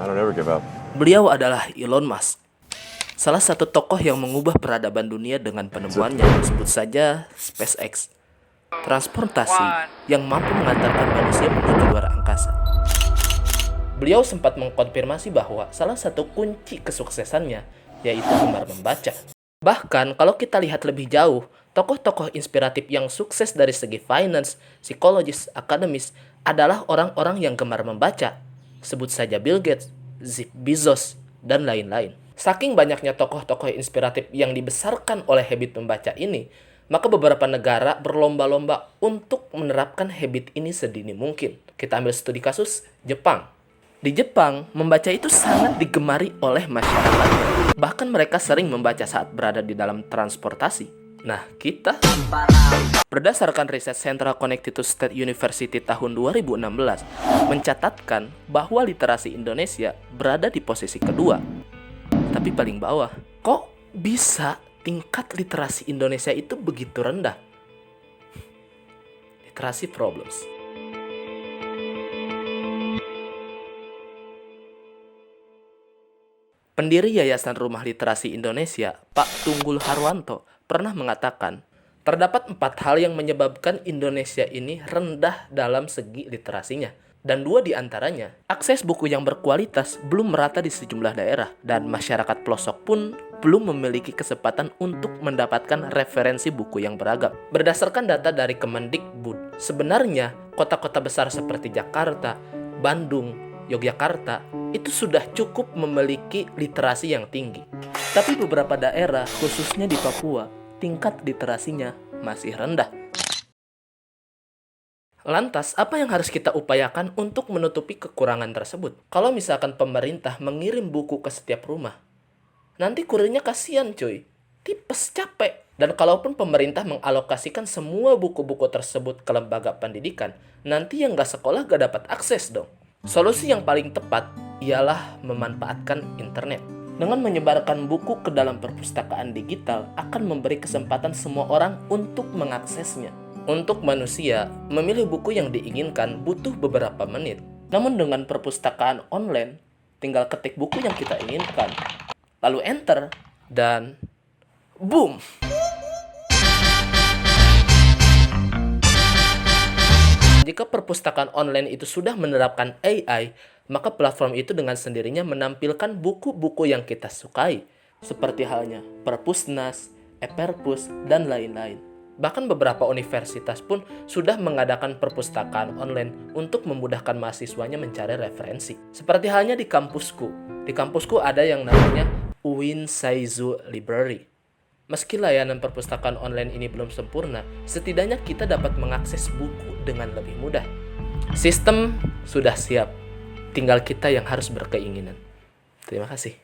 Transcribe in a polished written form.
I don't ever give up. Beliau adalah Elon Musk, salah satu tokoh yang mengubah peradaban dunia dengan penemuannya, sebut saja SpaceX, transportasi yang mampu mengantarkan manusia menuju luar angkasa. Beliau sempat mengkonfirmasi bahwa salah satu kunci kesuksesannya yaitu gemar membaca. Bahkan kalau kita lihat lebih jauh, tokoh-tokoh inspiratif yang sukses dari segi finance, psikologis, akademis adalah orang-orang yang gemar membaca. Sebut saja Bill Gates, Jeff Bezos, dan lain-lain. Saking banyaknya tokoh-tokoh inspiratif yang dibesarkan oleh habit membaca ini, maka beberapa negara berlomba-lomba untuk menerapkan habit ini sedini mungkin. Kita ambil studi kasus Jepang. Di Jepang, membaca itu sangat digemari oleh masyarakat. Bahkan mereka sering membaca saat berada di dalam transportasi. Nah, kita berdasarkan riset Central Connecticut State University tahun 2016 mencatatkan bahwa literasi Indonesia berada di posisi kedua. Tapi paling bawah. Kok bisa tingkat literasi Indonesia itu begitu rendah? Literasi problems. Pendiri Yayasan Rumah Literasi Indonesia, Pak Tunggul Harwanto, pernah mengatakan, terdapat 4 hal yang menyebabkan Indonesia ini rendah dalam segi literasinya. Dan 2 diantaranya, akses buku yang berkualitas belum merata di sejumlah daerah, dan masyarakat pelosok pun belum memiliki kesempatan untuk mendapatkan referensi buku yang beragam. Berdasarkan data dari Kemendikbud, sebenarnya kota-kota besar seperti Jakarta, Bandung, Yogyakarta, itu sudah cukup memiliki literasi yang tinggi. Tapi beberapa daerah, khususnya di Papua, tingkat literasinya masih rendah. Lantas, apa yang harus kita upayakan untuk menutupi kekurangan tersebut? Kalau misalkan pemerintah mengirim buku ke setiap rumah, nanti kurirnya kasihan cuy, tipes capek. Dan kalaupun pemerintah mengalokasikan semua buku-buku tersebut ke lembaga pendidikan, nanti yang gak sekolah gak dapat akses dong. Solusi yang paling tepat ialah memanfaatkan internet. Dengan menyebarkan buku ke dalam perpustakaan digital akan memberi kesempatan semua orang untuk mengaksesnya. Untuk manusia, memilih buku yang diinginkan butuh beberapa menit. Namun dengan perpustakaan online, tinggal ketik buku yang kita inginkan, lalu enter, dan boom! Jika perpustakaan online itu sudah menerapkan AI, maka platform itu dengan sendirinya menampilkan buku-buku yang kita sukai, seperti halnya Perpusnas, ePerpus, dan lain-lain. Bahkan beberapa universitas pun sudah mengadakan perpustakaan online untuk memudahkan mahasiswanya mencari referensi. Seperti halnya di kampusku. Di kampusku ada yang namanya Uin Saizu Library. Meski layanan perpustakaan online ini belum sempurna, setidaknya kita dapat mengakses buku dengan lebih mudah. Sistem sudah siap, tinggal kita yang harus berkeinginan. Terima kasih.